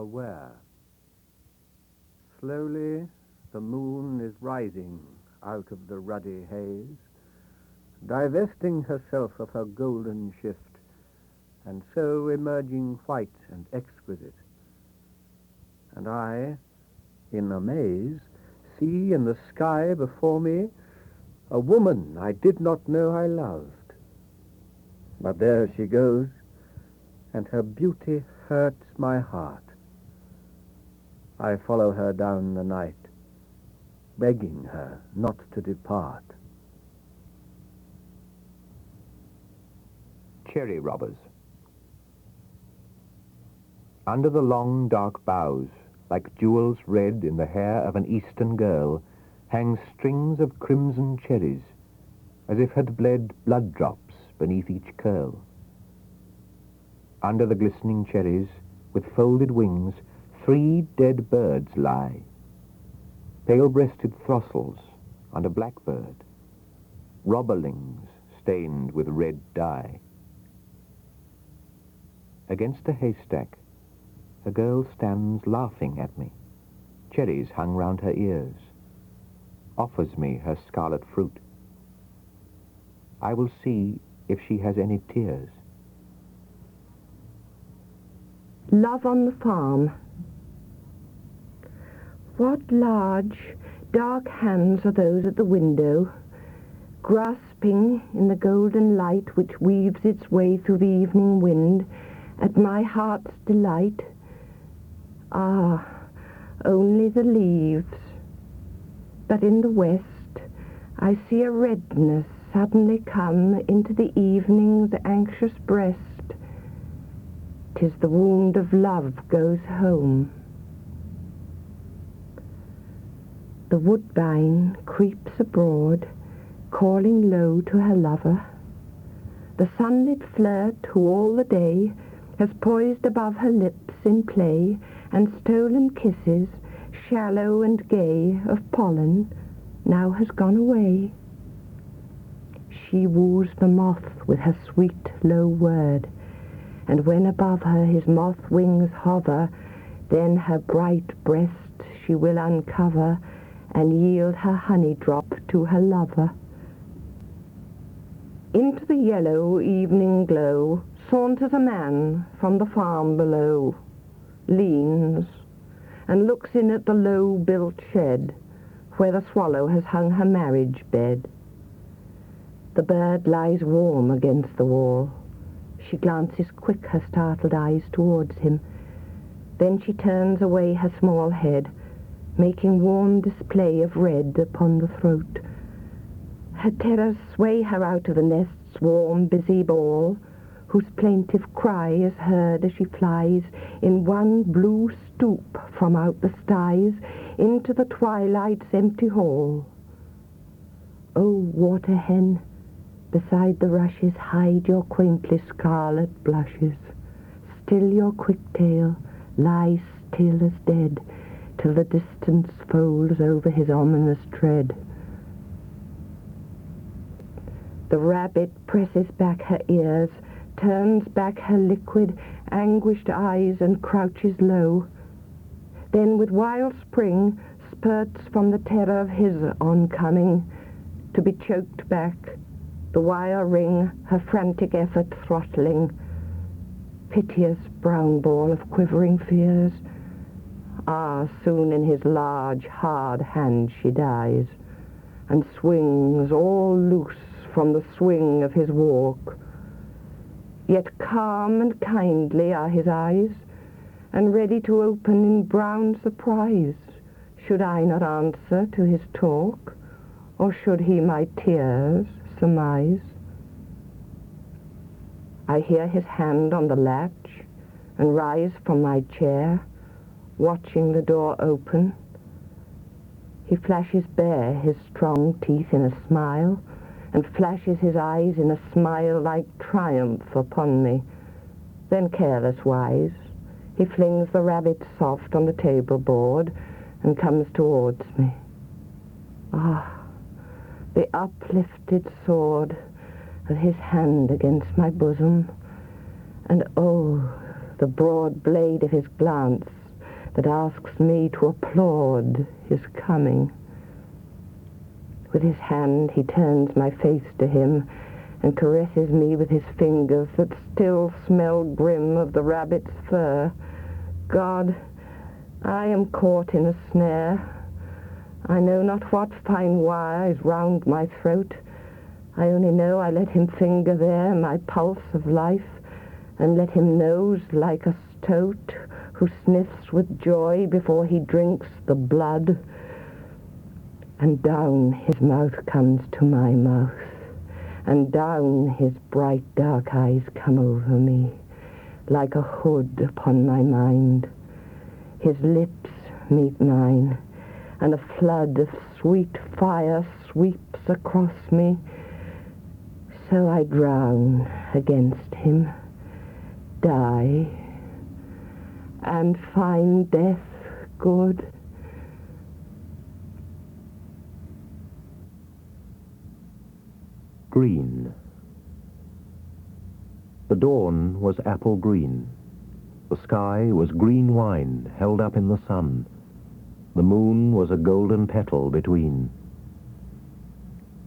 aware. Slowly, the moon is rising out of the ruddy haze, divesting herself of her golden shift, and so emerging white and exquisite. And I, in amaze, see in the sky before me a woman I did not know I loved. But there she goes, and her beauty hurts my heart. I follow her down the night, begging her not to depart. Cherry robbers. Under the long dark boughs, like jewels red in the hair of an eastern girl, hang strings of crimson cherries, as if had bled blood drops beneath each curl. Under the glistening cherries, with folded wings, 3 dead birds lie, pale-breasted throstles and a blackbird, robberlings stained with red dye. Against a haystack, a girl stands laughing at me, cherries hung round her ears, offers me her scarlet fruit. I will see if she has any tears. Love on the Farm. What large, dark hands are those at the window, grasping in the golden light which weaves its way through the evening wind at my heart's delight? Ah, only the leaves. But in the west I see a redness suddenly come into the evening's anxious breast. 'Tis the wound of love goes home. The woodbine creeps abroad, calling low to her lover. The sunlit flirt who all the day has poised above her lips in play, and stolen kisses, shallow and gay of pollen, now has gone away. She woos the moth with her sweet low word, and when above her his moth wings hover, then her bright breast she will uncover, and yield her honey drop to her lover. Into the yellow evening glow saunters a man from the farm below, leans, and looks in at the low-built shed, where the swallow has hung her marriage bed. The bird lies warm against the wall. She glances quick her startled eyes towards him. Then she turns away her small head, making warm display of red upon the throat. Her terrors sway her out of the nest's warm, busy ball, whose plaintive cry is heard as she flies in one blue stoop from out the styes into the twilight's empty hall. Oh, water hen, beside the rushes hide your quaintly scarlet blushes. Still your quick tail lies still as dead, till the distance folds over his ominous tread. The rabbit presses back her ears, turns back her liquid, anguished eyes, and crouches low. Then with wild spring spurts from the terror of his oncoming, to be choked back, the wire ring her frantic effort throttling. Piteous brown ball of quivering fears, ah, soon in his large, hard hand she dies, and swings all loose from the swing of his walk. Yet calm and kindly are his eyes, and ready to open in brown surprise, should I not answer to his talk, or should he my tears surmise. I hear his hand on the latch, and rise from my chair, watching the door open. He flashes bare his strong teeth in a smile, and flashes his eyes in a smile like triumph upon me. Then careless-wise, he flings the rabbit soft on the table board, and comes towards me. Ah, the uplifted sword of his hand against my bosom, and oh, the broad blade of his glance that asks me to applaud his coming. With his hand he turns my face to him and caresses me with his fingers that still smell grim of the rabbit's fur. God, I am caught in a snare. I know not what fine wire is round my throat. I only know I let him finger there my pulse of life, and let him nose like a stoat who sniffs with joy before he drinks the blood. And down his mouth comes to my mouth, and down his bright dark eyes come over me, like a hood upon my mind. His lips meet mine, and a flood of sweet fire sweeps across me. So I drown against him, die, and find death good. Green. The dawn was apple green. The sky was green wine held up in the sun. The moon was a golden petal between.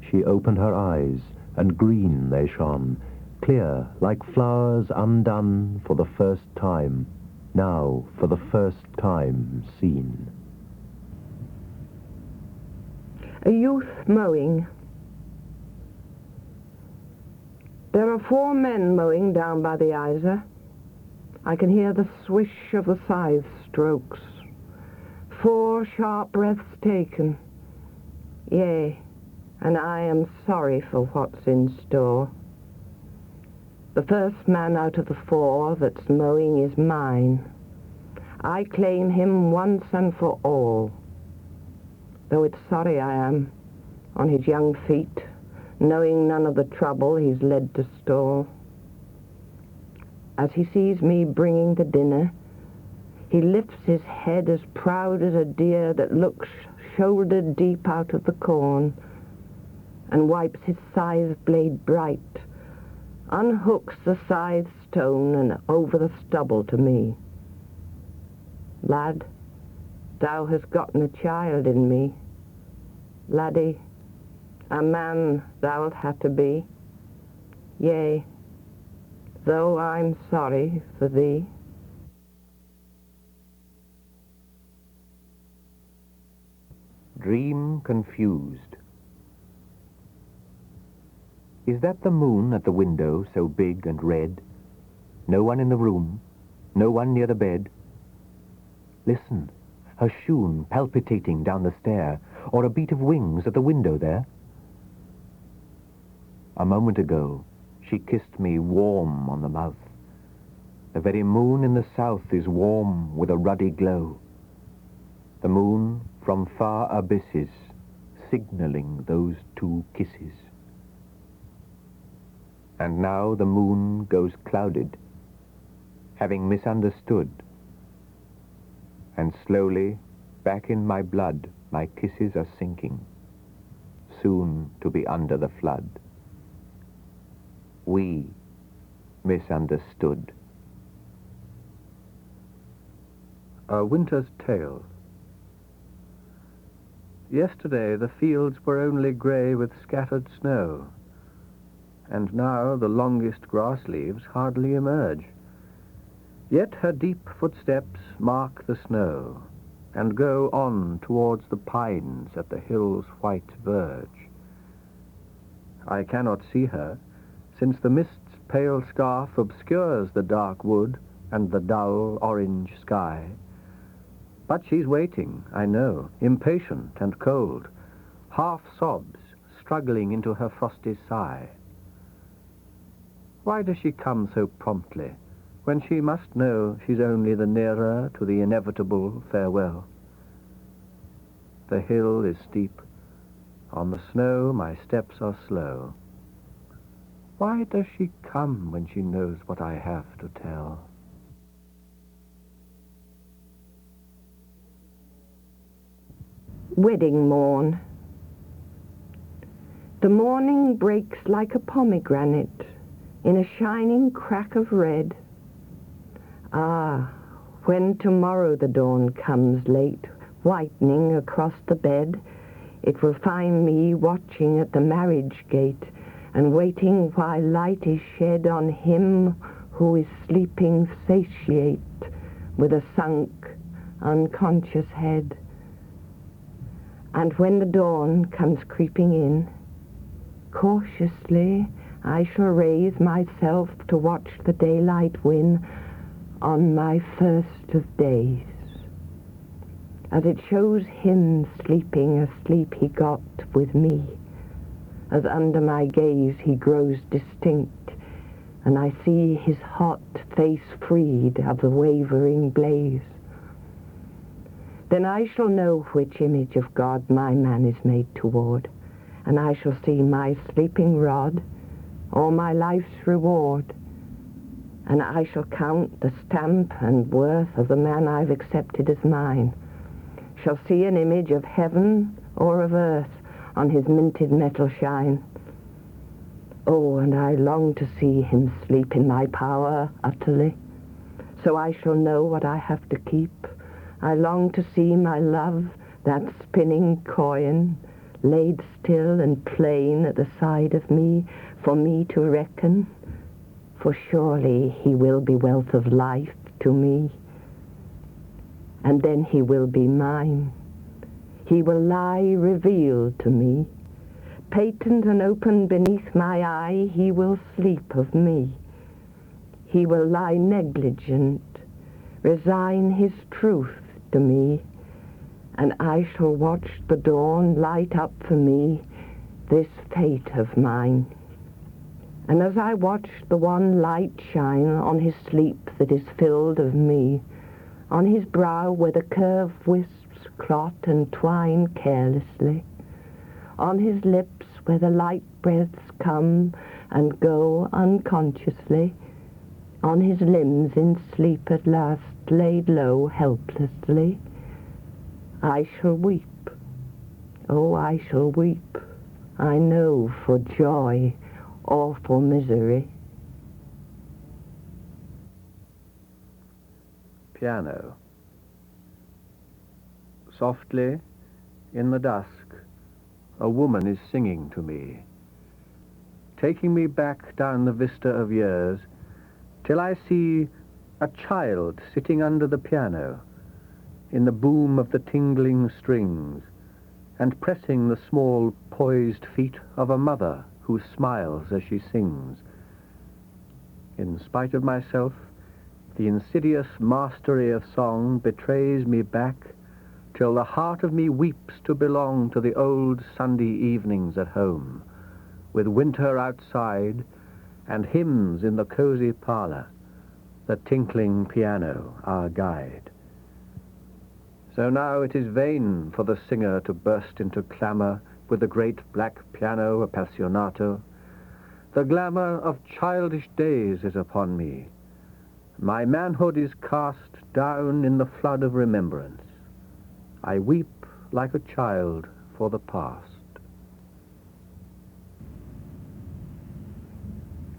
She opened her eyes, and green they shone, clear like flowers undone for the first time, now for the first time seen. A Youth Mowing. There are 4 men mowing down by the Isar. I can hear the swish of the scythe strokes. 4 sharp breaths taken. Yea, and I am sorry for what's in store. The first man out of the 4 that's mowing is mine. I claim him once and for all. Though it's sorry I am, on his young feet, knowing none of the trouble he's led to stall. As he sees me bringing the dinner, he lifts his head as proud as a deer that looks shoulder deep out of the corn, and wipes his scythe blade bright, unhooks the scythe stone and over the stubble to me. Lad, thou hast gotten a child in me. Laddie, a man thou'lt have to be. Yea, though I'm sorry for thee. Dream Confused. Is that the moon at the window so big and red? No one in the room, no one near the bed. Listen, her shoon palpitating down the stair, or a beat of wings at the window there. A moment ago, she kissed me warm on the mouth. The very moon in the south is warm with a ruddy glow. The moon from far abysses, signaling those 2 kisses. And now the moon goes clouded, having misunderstood. And slowly, back in my blood, my kisses are sinking, soon to be under the flood. We misunderstood. A Winter's Tale. Yesterday the fields were only grey with scattered snow, and now the longest grass leaves hardly emerge. Yet her deep footsteps mark the snow, and go on towards the pines at the hill's white verge. I cannot see her, since the mist's pale scarf obscures the dark wood and the dull orange sky. But she's waiting, I know, impatient and cold, half sobs struggling into her frosty sigh. Why does she come so promptly, when she must know she's only the nearer to the inevitable farewell? The hill is steep. On the snow my steps are slow. Why does she come when she knows what I have to tell? Wedding Morn. The morning breaks like a pomegranate in a shining crack of red. Ah, When tomorrow the dawn comes late, whitening across the bed, it will find me watching at the marriage gate and waiting while light is shed on him who is sleeping satiate with a sunk, unconscious head. And when the dawn comes creeping in, cautiously I shall raise myself to watch the daylight win on my first of days, as it shows him sleeping a sleep he got with me, as under my gaze he grows distinct, and I see his hot face freed of the wavering blaze. Then I shall know which image of God my man is made toward, and I shall see my sleeping rod, or my life's reward, and I shall count the stamp and worth of the man I've accepted as mine, shall see an image of heaven or of earth on his minted metal shine. Oh, and I long to see him sleep in my power utterly, so I shall know what I have to keep. I long to see my love, that spinning coin, laid still and plain at the side of me, for me to reckon, for surely he will be wealth of life to me. And then he will be mine. He will lie revealed to me. Patent and open beneath my eye, he will sleep of me. He will lie negligent, resign his truth to me, and I shall watch the dawn light up for me this fate of mine. And as I watch the one light shine on his sleep that is filled of me, on his brow where the curve wisps clot and twine carelessly, on his lips where the light breaths come and go unconsciously, on his limbs in sleep at last laid low helplessly, I shall weep. Oh, I shall weep, I know, for joy or for misery. Piano. Softly, in the dusk, a woman is singing to me, taking me back down the vista of years, till I see a child sitting under the piano, in the boom of the tingling strings, and pressing the small, poised feet of a mother who smiles as she sings. In spite of myself, the insidious mastery of song betrays me back till the heart of me weeps to belong to the old Sunday evenings at home, with winter outside and hymns in the cozy parlor, the tinkling piano our guide. So now it is vain for the singer to burst into clamor with the great black piano appassionato. The glamour of childish days is upon me. My manhood is cast down in the flood of remembrance. I weep like a child for the past.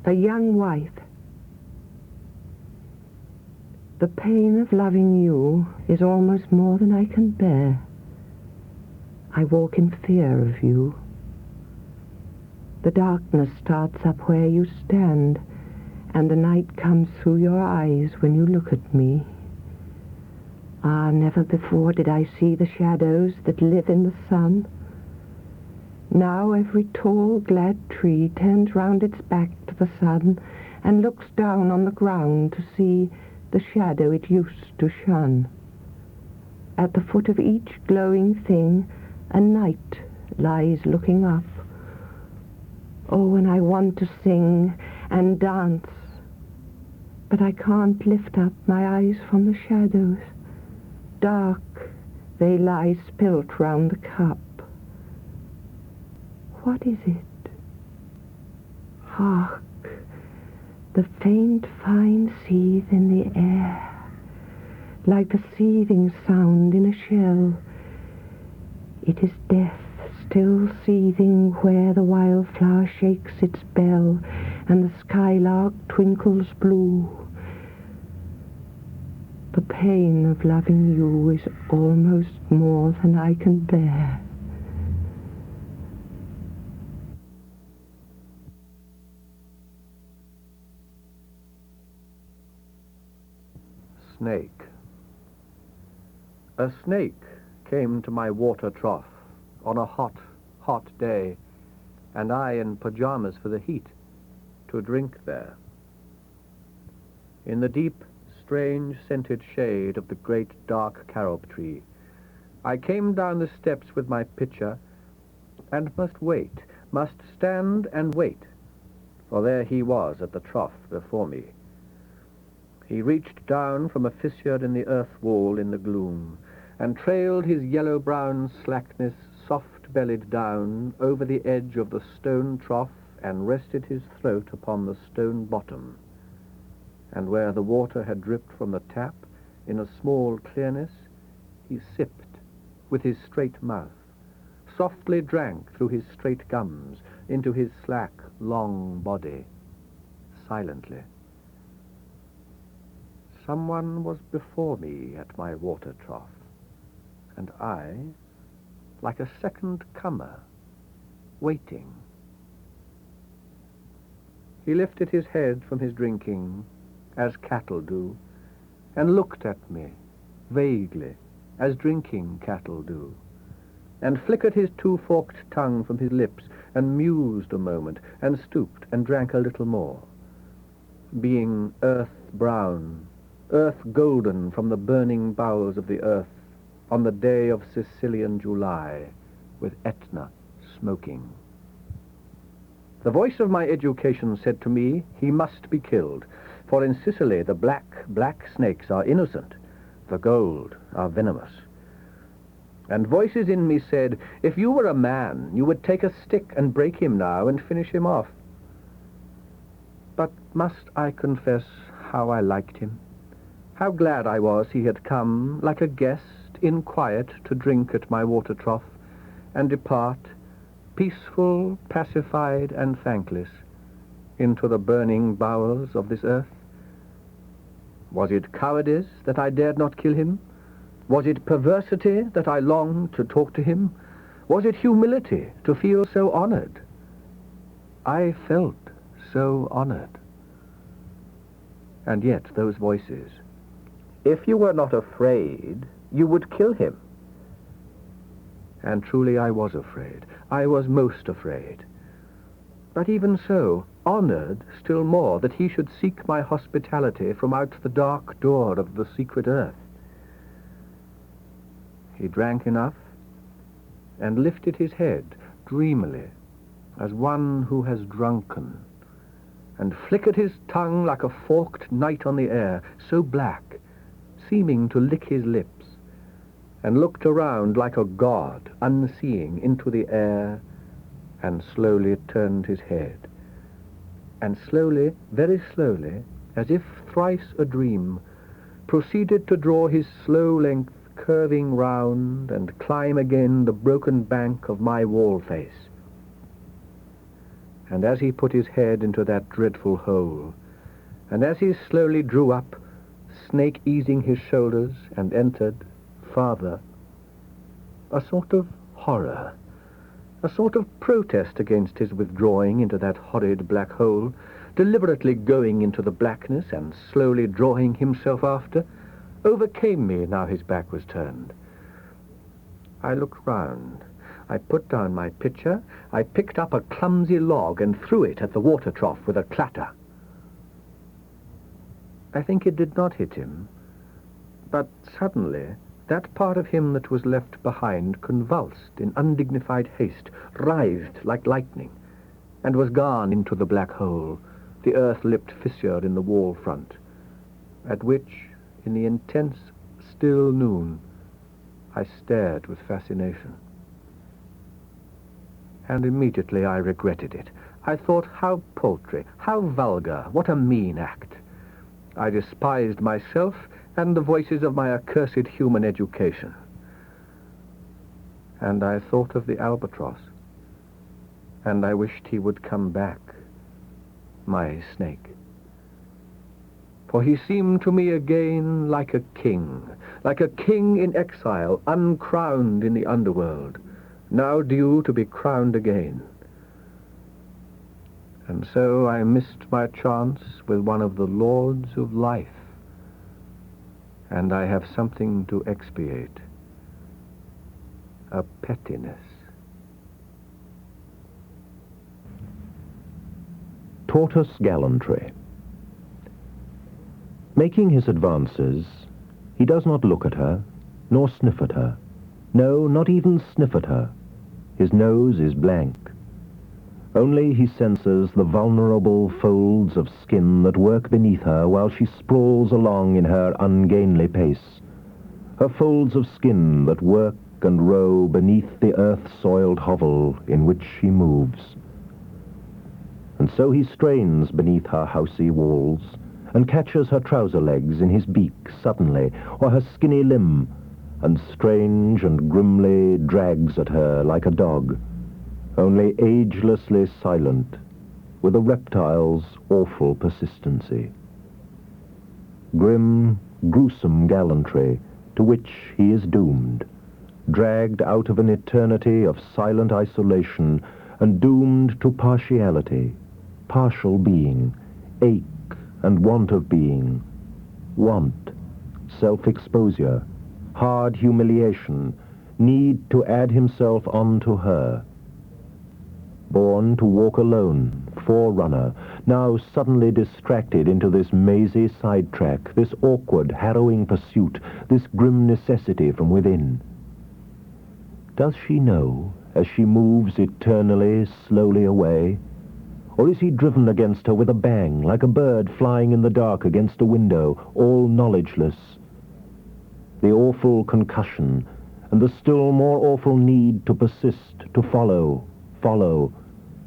A young wife. The pain of loving you is almost more than I can bear. I walk in fear of you. The darkness starts up where you stand, and the night comes through your eyes when you look at me. Ah, never before did I see the shadows that live in the sun. Now every tall, glad tree turns round its back to the sun and looks down on the ground to see the shadow it used to shun. At the foot of each glowing thing, a night lies looking up. Oh, and I want to sing and dance, but I can't lift up my eyes from the shadows. Dark, they lie spilt round the cup. What is it? Hark, the faint fine seethe in the air, like the seething sound in a shell. It is death still seething where the wildflower shakes its bell and the skylark twinkles blue. The pain of loving you is almost more than I can bear. Snake. A snake came to my water trough on a hot, hot day, and I in pajamas for the heat, to drink there. In the deep, strange, scented shade of the great dark carob tree, I came down the steps with my pitcher, and must wait, must stand and wait, for there he was at the trough before me. He reached down from a fissure in the earth wall in the gloom, and trailed his yellow-brown slackness soft-bellied down over the edge of the stone trough, and rested his throat upon the stone bottom. And where the water had dripped from the tap, in a small clearness, he sipped with his straight mouth, softly drank through his straight gums into his slack, long body, silently. Someone was before me at my water trough, and I, like a second comer, waiting. He lifted his head from his drinking, as cattle do, and looked at me, vaguely, as drinking cattle do, and flickered his two-forked tongue from his lips, and mused a moment, and stooped and drank a little more, being earth-brown, earth-golden from the burning bowels of the earth, on the day of Sicilian July, with Etna smoking. The voice of my education said to me, he must be killed, for in Sicily the black snakes are innocent, the gold are venomous. And voices in me said, if you were a man, you would take a stick and break him now and finish him off. But must I confess how I liked him? How glad I was he had come, like a guest, in quiet, to drink at my water trough, and depart, peaceful, pacified, and thankless, into the burning bowels of this earth? Was it cowardice that I dared not kill him? Was it perversity that I longed to talk to him? Was it humility to feel so honored? I felt so honored. And yet those voices, if you were not afraid, you would kill him. And truly I was afraid. I was most afraid. But even so, honored still more that he should seek my hospitality from out the dark door of the secret earth. He drank enough, and lifted his head dreamily, as one who has drunken, and flickered his tongue like a forked night on the air, so black, seeming to lick his lips, and looked around like a god, unseeing, into the air, and slowly turned his head, and slowly, very slowly, as if thrice a dream, proceeded to draw his slow length curving round and climb again the broken bank of my wall face. And as he put his head into that dreadful hole, and as he slowly drew up, snake easing his shoulders, and entered, farther, a sort of horror, a sort of protest against his withdrawing into that horrid black hole, deliberately going into the blackness and slowly drawing himself after, overcame me now his back was turned. I looked round. I put down my pitcher. I picked up a clumsy log and threw it at the water trough with a clatter. I think it did not hit him, but suddenly that part of him that was left behind convulsed in undignified haste, writhed like lightning, and was gone into the black hole, the earth-lipped fissure in the wall front, at which, in the intense, still noon, I stared with fascination. And immediately I regretted it. I thought, how paltry, how vulgar, what a mean act. I despised myself and the voices of my accursed human education. And I thought of the albatross, and I wished he would come back, my snake. For he seemed to me again like a king in exile, uncrowned in the underworld, now due to be crowned again. And so I missed my chance with one of the lords of life, and I have something to expiate, a pettiness. Tortoise Gallantry. Making his advances, he does not look at her, nor sniff at her. No, not even sniff at her. His nose is blank. Only he senses the vulnerable folds of skin that work beneath her while she sprawls along in her ungainly pace. Her folds of skin that work and row beneath the earth-soiled hovel in which she moves. And so he strains beneath her housey walls, and catches her trouser legs in his beak suddenly, or her skinny limb, and strange and grimly drags at her like a dog, only agelessly silent, with a reptile's awful persistency. Grim, gruesome gallantry to which he is doomed, dragged out of an eternity of silent isolation and doomed to partiality, partial being, ache and want of being, want, self-exposure, hard humiliation, need to add himself on to her. Born to walk alone, forerunner, now suddenly distracted into this mazy sidetrack, this awkward, harrowing pursuit, this grim necessity from within. Does she know, as she moves eternally, slowly away? Or is he driven against her with a bang, like a bird flying in the dark against a window, all knowledgeless? The awful concussion, and the still more awful need to persist, to follow,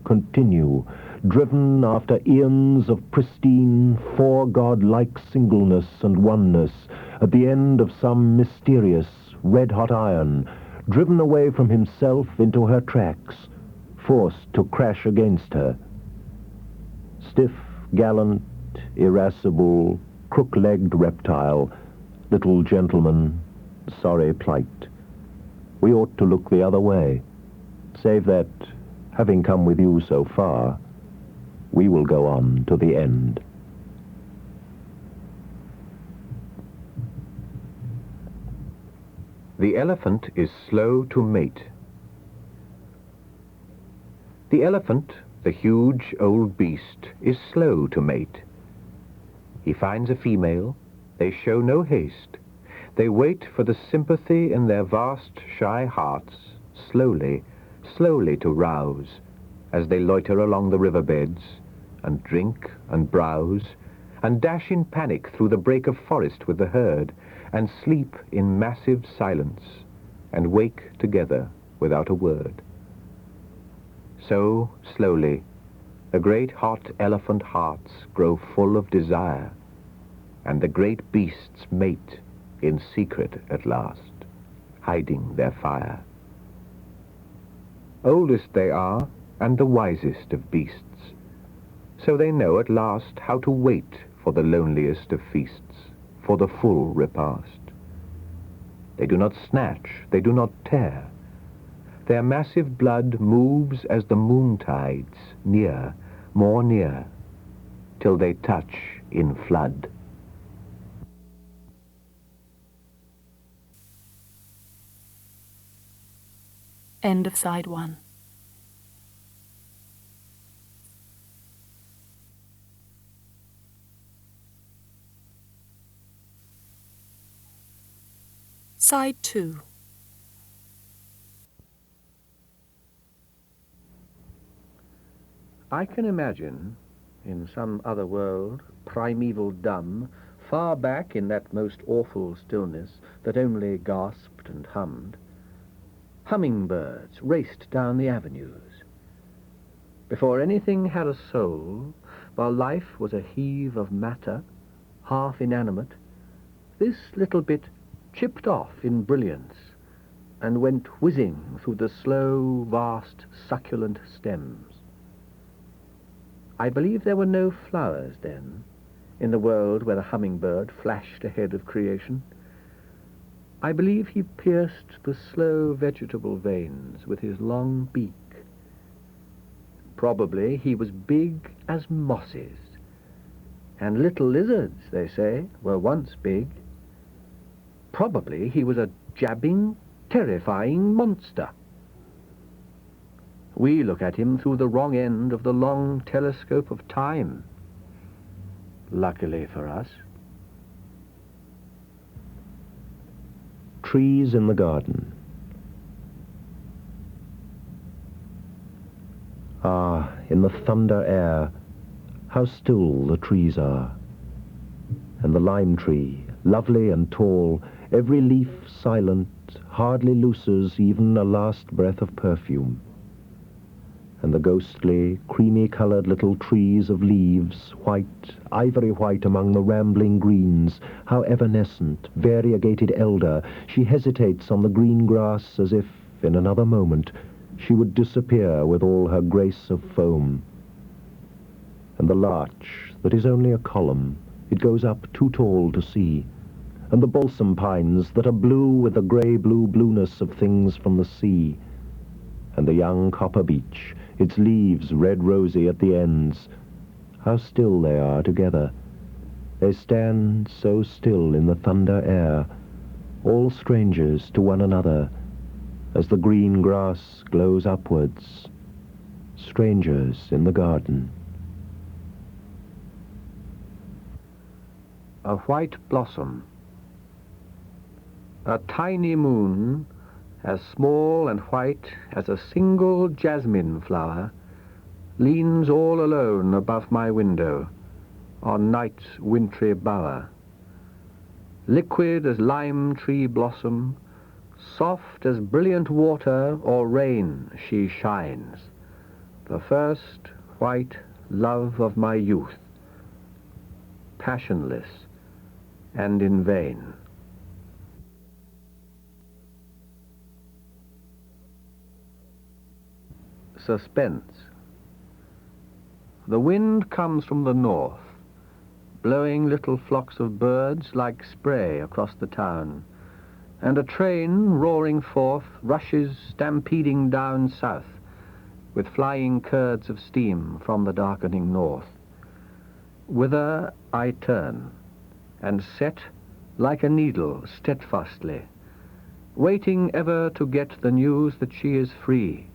continue, driven after eons of pristine, for-God-like singleness and oneness, at the end of some mysterious, red-hot iron, driven away from himself into her tracks, forced to crash against her. Stiff, gallant, irascible, crook-legged reptile, little gentleman, sorry plight. We ought to look the other way, save that, having come with you so far, we will go on to the end. The elephant is slow to mate. The elephant, the huge old beast, is slow to mate. He finds a female. They show no haste. They wait for the sympathy in their vast, shy hearts, slowly to rouse, as they loiter along the riverbeds, and drink and browse, and dash in panic through the brake of forest with the herd, and sleep in massive silence, and wake together without a word. So, slowly, the great hot elephant hearts grow full of desire, and the great beasts mate in secret at last, hiding their fire. Oldest they are, and the wisest of beasts, so they know at last how to wait for the loneliest of feasts, for the full repast. They do not snatch, they do not tear. Their massive blood moves as the moontides, near, more near, till they touch in flood. End of side 1. Side 2. I can imagine, in some other world, primeval dumb, far back in that most awful stillness that only gasped and hummed, hummingbirds raced down the avenues. Before anything had a soul, while life was a heave of matter, half inanimate, this little bit chipped off in brilliance and went whizzing through the slow, vast, succulent stems. I believe there were no flowers then, in the world where the hummingbird flashed ahead of creation. I believe he pierced the slow vegetable veins with his long beak. Probably he was big as mosses, and little lizards, they say, were once big. Probably he was a jabbing, terrifying monster. We look at him through the wrong end of the long telescope of time. Luckily for us. Trees in the garden. Ah, in the thunder air, how still the trees are. And the lime tree, lovely and tall, every leaf silent, hardly looses even a last breath of perfume. And the ghostly, creamy-coloured little trees of leaves, white, ivory white among the rambling greens, how evanescent, variegated elder, she hesitates on the green grass as if, in another moment, she would disappear with all her grace of foam. And the larch, that is only a column, it goes up too tall to see, and the balsam pines that are blue with the grey-blue blueness of things from the sea, and the young copper beech, its leaves red-rosy at the ends, how still they are together. They stand so still in the thunder air, all strangers to one another, as the green grass glows upwards, strangers in the garden. A white blossom. A tiny moon, as small and white as a single jasmine flower, leans all alone above my window on night's wintry bower. Liquid as lime tree blossom, soft as brilliant water or rain she shines, the first white love of my youth, passionless and in vain. Suspense. The wind comes from the north, blowing little flocks of birds like spray across the town, and a train roaring forth rushes stampeding down south with flying curds of steam from the darkening north. Whither I turn and set like a needle steadfastly, waiting ever to get the news that she is free,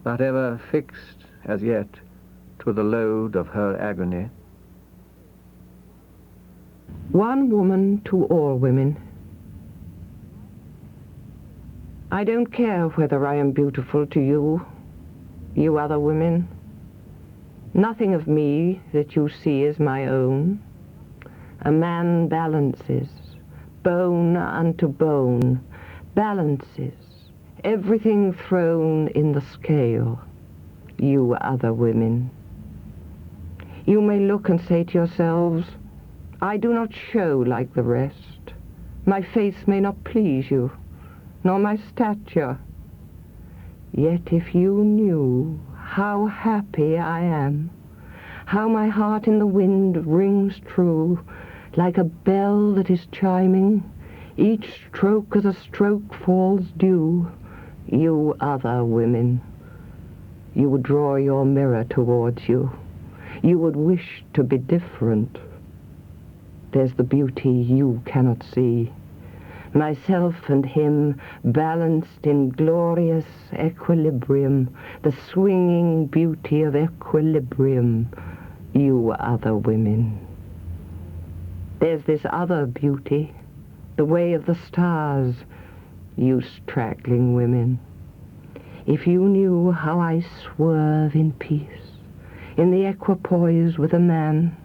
that ever fixed as yet to the load of her agony. One woman to all women. I don't care whether I am beautiful to you, you other women. Nothing of me that you see is my own. A man balances, bone unto bone, balances, everything thrown in the scale, you other women. You may look and say to yourselves, I do not show like the rest. My face may not please you, nor my stature. Yet if you knew how happy I am, how my heart in the wind rings true, like a bell that is chiming, each stroke as a stroke falls due, you other women, you would draw your mirror towards you. You would wish to be different. There's the beauty you cannot see. Myself and him balanced in glorious equilibrium, the swinging beauty of equilibrium, you other women. There's this other beauty, the way of the stars, you straggling women. If you knew how I swerve in peace, in the equipoise with a man,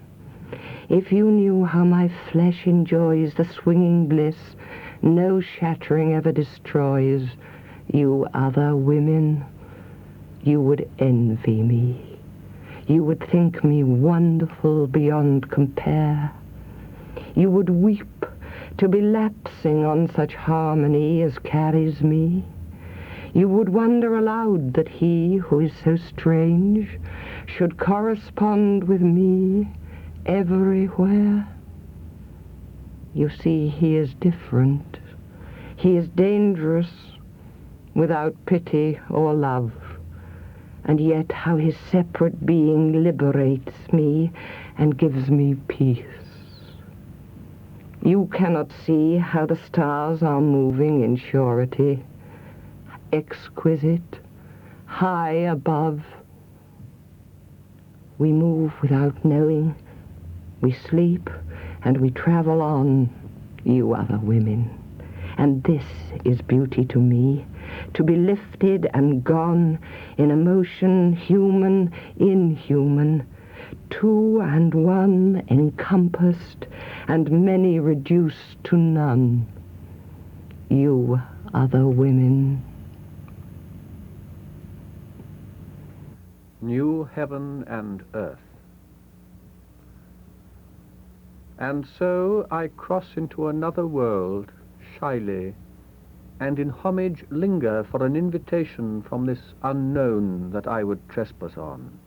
if you knew how my flesh enjoys the swinging bliss no shattering ever destroys, you other women, you would envy me. You would think me wonderful beyond compare. You would weep to be lapsing on such harmony as carries me. You would wonder aloud that he who is so strange should correspond with me everywhere. You see, he is different. He is dangerous, without pity or love. And yet how his separate being liberates me and gives me peace. You cannot see how the stars are moving in surety, exquisite, high above. We move without knowing. We sleep and we travel on, you other women. And this is beauty to me, to be lifted and gone in a motion human, inhuman, two and one encompassed, and many reduced to none. You other women. New heaven and earth. And so I cross into another world, shyly, and in homage linger for an invitation from this unknown that I would trespass on.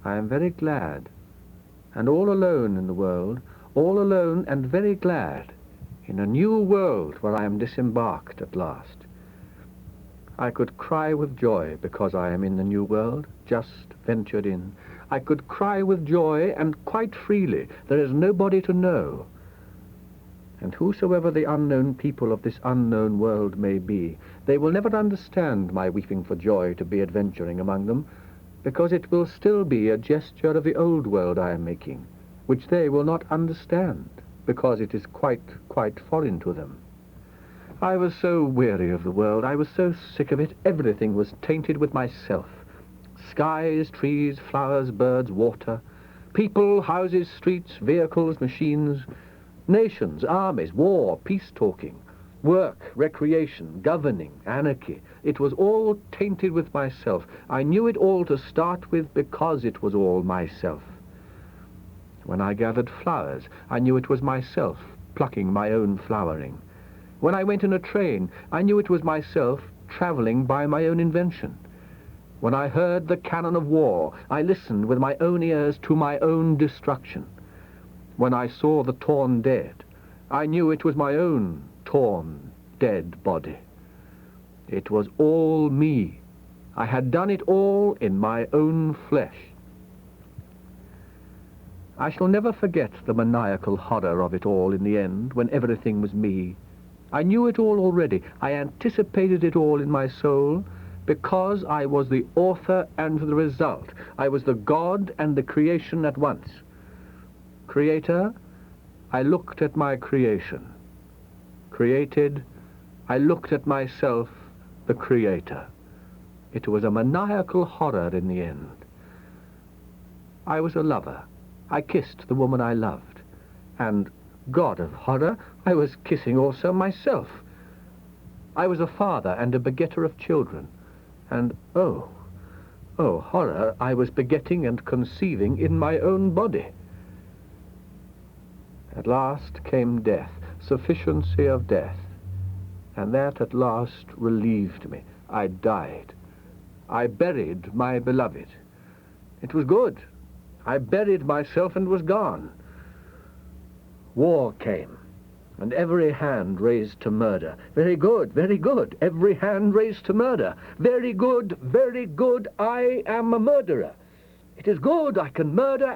I am very glad, and all alone in the world, all alone and very glad, in a new world where I am disembarked at last. I could cry with joy because I am in the new world, just ventured in. I could cry with joy and quite freely. There is nobody to know. And whosoever the unknown people of this unknown world may be, they will never understand my weeping for joy to be adventuring among them, because it will still be a gesture of the old world I am making, which they will not understand, because it is quite foreign to them. I was so weary of the world, I was so sick of it, everything was tainted with myself. Skies, trees, flowers, birds, water, people, houses, streets, vehicles, machines, nations, armies, war, peace-talking, work, recreation, governing, anarchy. It was all tainted with myself. I knew it all to start with because it was all myself. When I gathered flowers, I knew it was myself, plucking my own flowering. When I went in a train, I knew it was myself, travelling by my own invention. When I heard the cannon of war, I listened with my own ears to my own destruction. When I saw the torn dead, I knew it was my own torn, dead body. It was all me. I had done it all in my own flesh. I shall never forget the maniacal horror of it all in the end, when everything was me. I knew it all already. I anticipated it all in my soul, because I was the author and the result. I was the God and the creation at once. Creator, I looked at my creation. Created, I looked at myself, the creator. It was a maniacal horror in the end. I was a lover. I kissed the woman I loved. And, God of horror, I was kissing also myself. I was a father and a begetter of children. And, oh horror, I was begetting and conceiving in my own body. At last came death, sufficiency of death, and that at last relieved me. I died. I buried my beloved. It was good. I buried myself and was gone. War came, and every hand raised to murder. Very good, very good. Every hand raised to murder. Very good, I am a murderer. It is good, I can murder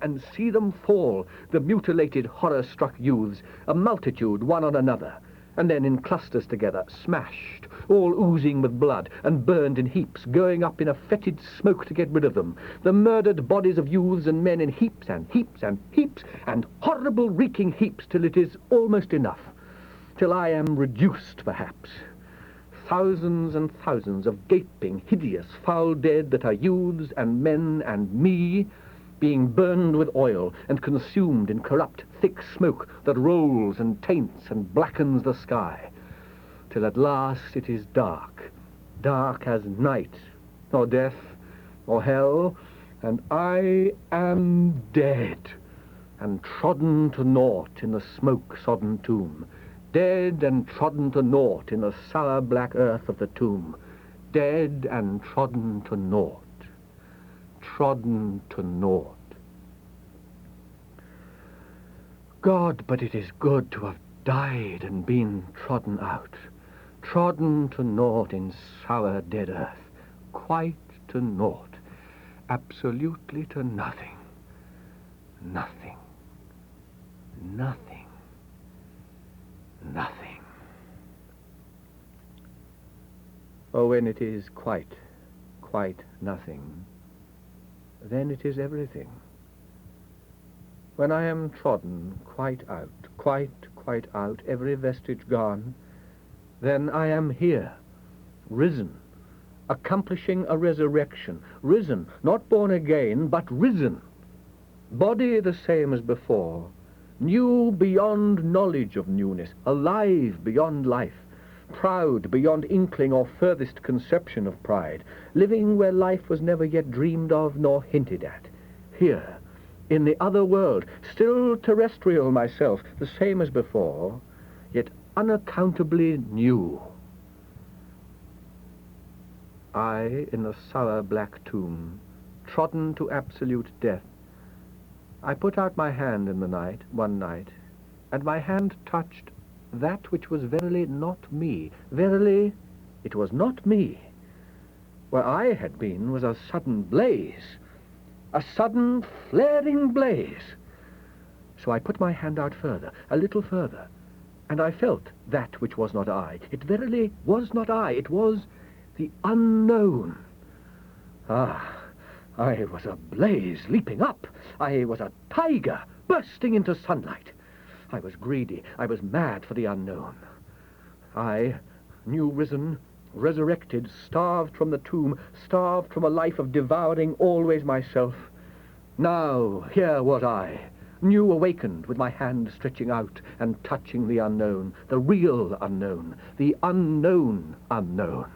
and see them fall, the mutilated, horror-struck youths, a multitude, one on another, and then in clusters together, smashed, all oozing with blood, and burned in heaps, going up in a fetid smoke to get rid of them, the murdered bodies of youths and men in heaps and heaps and heaps, and horrible reeking heaps, till it is almost enough, till I am reduced, perhaps. Thousands and thousands of gaping, hideous, foul dead that are youths and men and me, being burned with oil and consumed in corrupt, thick smoke that rolls and taints and blackens the sky, till at last it is dark, dark as night, or death, or hell, and I am dead, and trodden to naught in the smoke-sodden tomb, dead and trodden to naught in the sour black earth of the tomb, dead and trodden to naught, trodden to naught. God, but it is good to have died and been trodden out, trodden to naught in sour dead earth, quite to naught, absolutely to nothing, nothing, nothing, nothing. Oh, when it is quite nothing, then it is everything. When I am trodden quite out, every vestige gone, then I am here, risen, accomplishing a resurrection, risen, not born again, but risen, body the same as before, new beyond knowledge of newness, alive beyond life, proud beyond inkling or furthest conception of pride, living where life was never yet dreamed of nor hinted at, here, in the other world, still terrestrial myself, the same as before, yet unaccountably new. I, in the sour black tomb, trodden to absolute death, I put out my hand in the night, one night, and my hand touched that which was verily not me. Verily, it was not me. Where I had been was a sudden blaze, a sudden flaring blaze. So I put my hand out further, a little further, and I felt that which was not I. It verily was not I. It was the unknown. Ah, I was a blaze leaping up. I was a tiger bursting into sunlight. I was greedy. I was mad for the unknown. I, new risen, resurrected, starved from the tomb, starved from a life of devouring always myself. Now, here was I, new awakened, with my hand stretching out and touching the unknown, the real unknown, the unknown unknown.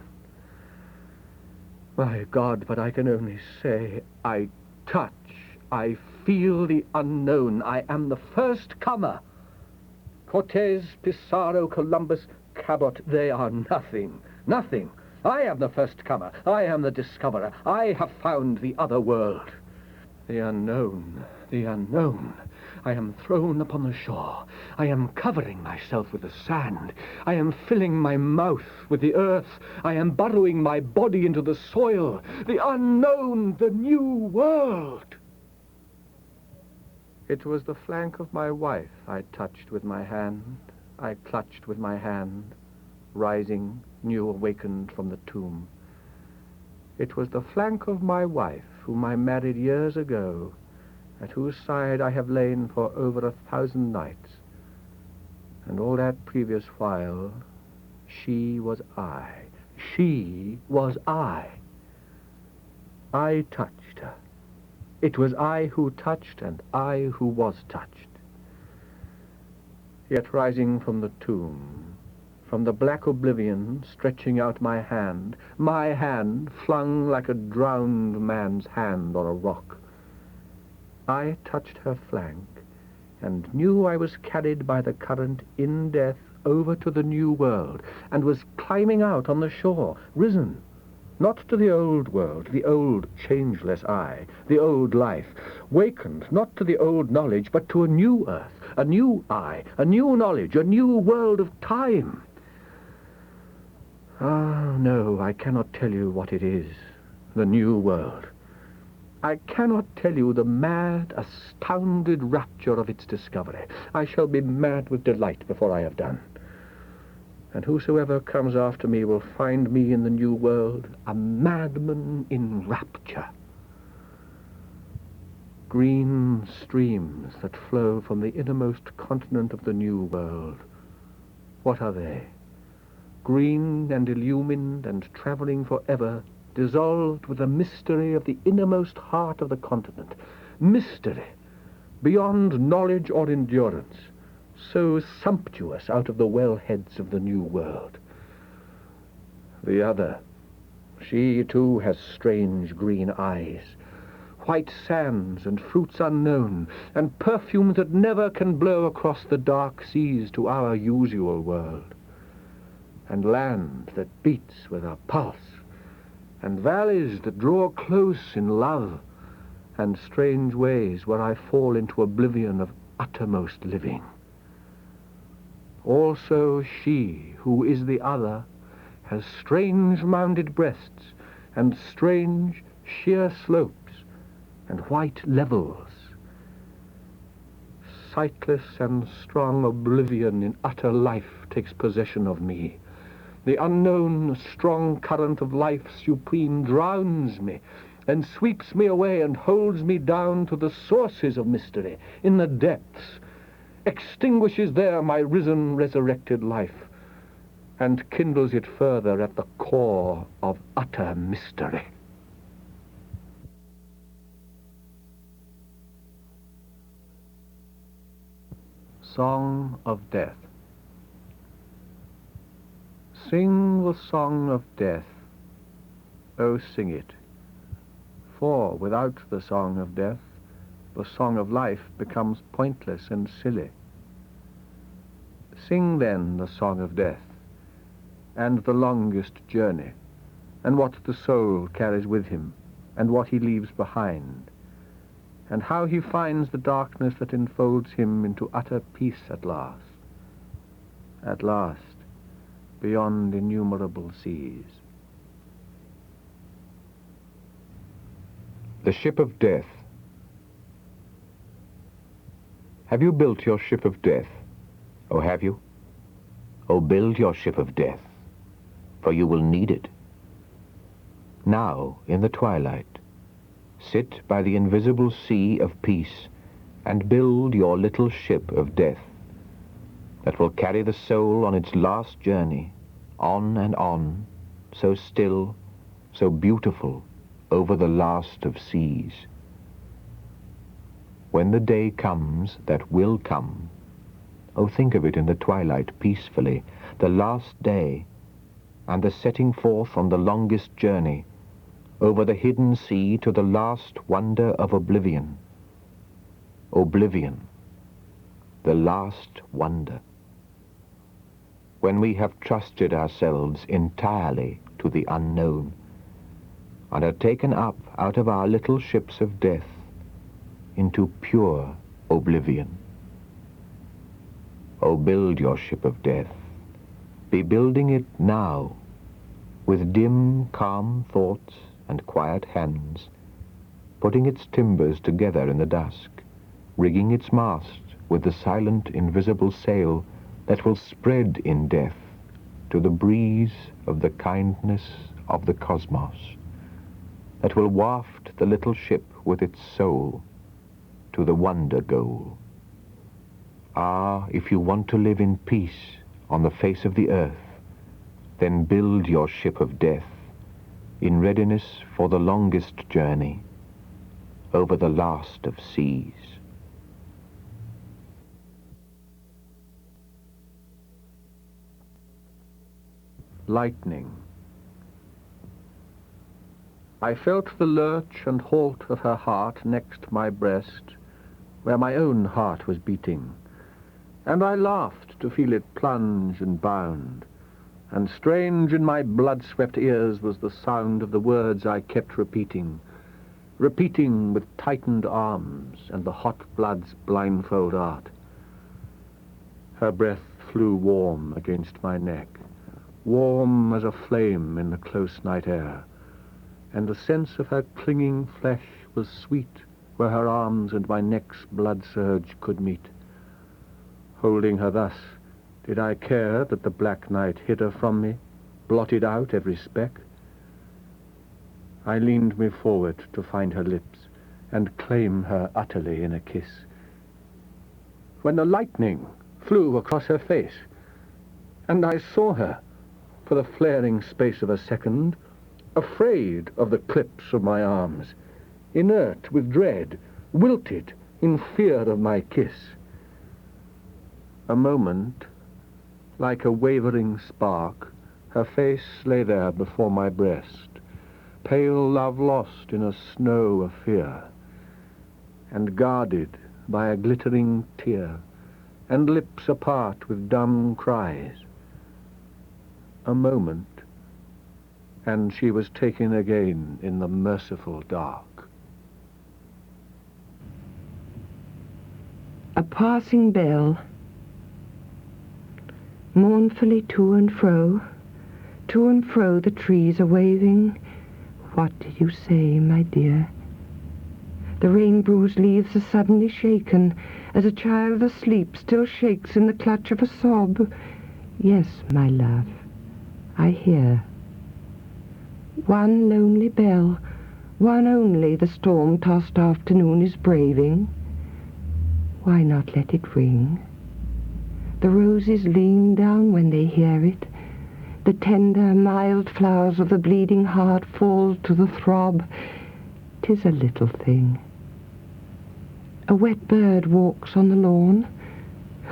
My God, but I can only say, I touch, I feel the unknown. I am the first comer. Cortez, Pizarro, Columbus, Cabot, they are nothing, nothing. I am the first comer. I am the discoverer. I have found the other world. The unknown, the unknown. I am thrown upon the shore. I am covering myself with the sand. I am filling my mouth with the earth. I am burrowing my body into the soil. The unknown, the new world. It was the flank of my wife I touched with my hand. I clutched with my hand, rising, new awakened from the tomb. It was the flank of my wife, whom I married years ago, at whose side I have lain for over 1,000 nights. And all that previous while, she was I. She was I. I touched her. It was I who touched, and I who was touched. Yet rising from the tomb, from the black oblivion, stretching out my hand flung like a drowned man's hand on a rock, I touched her flank, and knew I was carried by the current in death over to the new world, and was climbing out on the shore, risen, not to the old world, the old changeless I, the old life, wakened not to the old knowledge, but to a new earth, a new I, a new knowledge, a new world of time. Ah, no, I cannot tell you what it is, the new world. I cannot tell you the mad, astounded rapture of its discovery. I shall be mad with delight before I have done. And whosoever comes after me will find me in the new world a madman in rapture. Green streams that flow from the innermost continent of the new world. What are they? Green and illumined and travelling forever, dissolved with the mystery of the innermost heart of the continent. Mystery, beyond knowledge or endurance, so sumptuous out of the wellheads of the new world. The other, she too has strange green eyes, white sands and fruits unknown, and perfumes that never can blow across the dark seas to our usual world, and land that beats with our pulse, and valleys that draw close in love, and strange ways where I fall into oblivion of uttermost living. Also she, who is the other, has strange mounded breasts, and strange sheer slopes, and white levels. Sightless and strong oblivion in utter life takes possession of me. The unknown, strong current of life supreme drowns me, and sweeps me away and holds me down to the sources of mystery, in the depths, extinguishes there my risen, resurrected life, and kindles it further at the core of utter mystery. Song of Death. Sing the song of death, oh sing it, for without the song of death, the song of life becomes pointless and silly. Sing then the song of death, and the longest journey, and what the soul carries with him, and what he leaves behind, and how he finds the darkness that enfolds him into utter peace at last, beyond innumerable seas. The Ship of Death. Have you built your ship of death? Oh, have you? Oh, build your ship of death, for you will need it. Now, in the twilight, sit by the invisible sea of peace and build your little ship of death that will carry the soul on its last journey, on, so still, so beautiful, over the last of seas. When the day comes that will come, oh, think of it in the twilight peacefully, the last day, and the setting forth on the longest journey, over the hidden sea to the last wonder of oblivion. Oblivion, the last wonder. When we have trusted ourselves entirely to the unknown, and are taken up out of our little ships of death into pure oblivion. Oh, build your ship of death. Be building it now, with dim, calm thoughts and quiet hands, putting its timbers together in the dusk, rigging its mast with the silent, invisible sail that will spread in death to the breeze of the kindness of the cosmos, that will waft the little ship with its soul to the wonder goal. Ah, if you want to live in peace on the face of the earth, then build your ship of death in readiness for the longest journey over the last of seas. Lightning. I felt the lurch and halt of her heart next my breast, where my own heart was beating, and I laughed to feel it plunge and bound, and strange in my blood-swept ears was the sound of the words I kept repeating with tightened arms and the hot blood's blindfold art. Her breath flew warm against my neck, warm as a flame in the close night air, and the sense of her clinging flesh was sweet where her arms and my neck's blood surge could meet. Holding her thus, did I care that the black night hid her from me, blotted out every speck? I leaned me forward to find her lips and claim her utterly in a kiss, when the lightning flew across her face, and I saw her, for the flaring space of a second, afraid of the clips of my arms, inert with dread, wilted in fear of my kiss. A moment, like a wavering spark, her face lay there before my breast, pale love lost in a snow of fear, and guarded by a glittering tear, and lips apart with dumb cries. A moment, and she was taken again in the merciful dark. A passing bell. Mournfully to and fro the trees are waving. What did you say, my dear? The rain-bruised leaves are suddenly shaken, as a child asleep still shakes in the clutch of a sob. Yes, my love, I hear. One lonely bell, one only, the storm-tossed afternoon is braving. Why not let it ring? The roses lean down when they hear it. The tender, mild flowers of the bleeding heart fall to the throb. 'Tis a little thing. A wet bird walks on the lawn.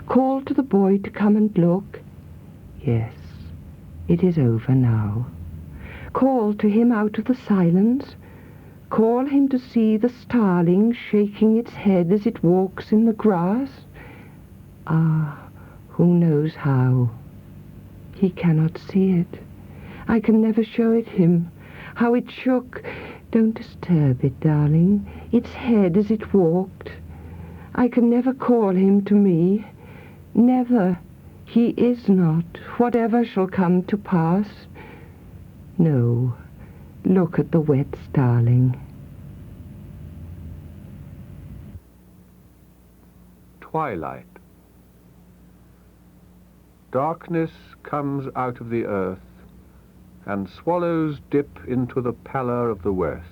Call to the boy to come and look. Yes, it is over now. Call to him out of the silence. Call him to see the starling shaking its head as it walks in the grass. Ah, who knows how? He cannot see it. I can never show it him. How it shook. Don't disturb it, darling. Its head as it walked. I can never call him to me. Never. He is not. Whatever shall come to pass. No. Look at the wet starling. Twilight. Darkness comes out of the earth, and swallows dip into the pallor of the west.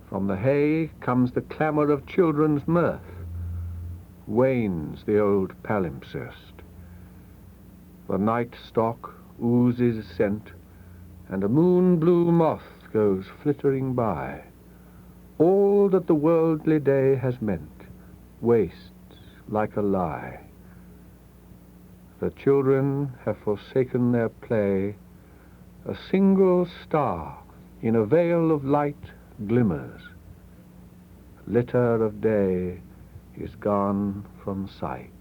From the hay comes the clamour of children's mirth. Wanes the old palimpsest. The night stalk oozes scent, and a moon-blue moth goes flittering by. All that the worldly day has meant wastes like a lie. The children have forsaken their play. A single star in a veil of light glimmers. Litter of day is gone from sight.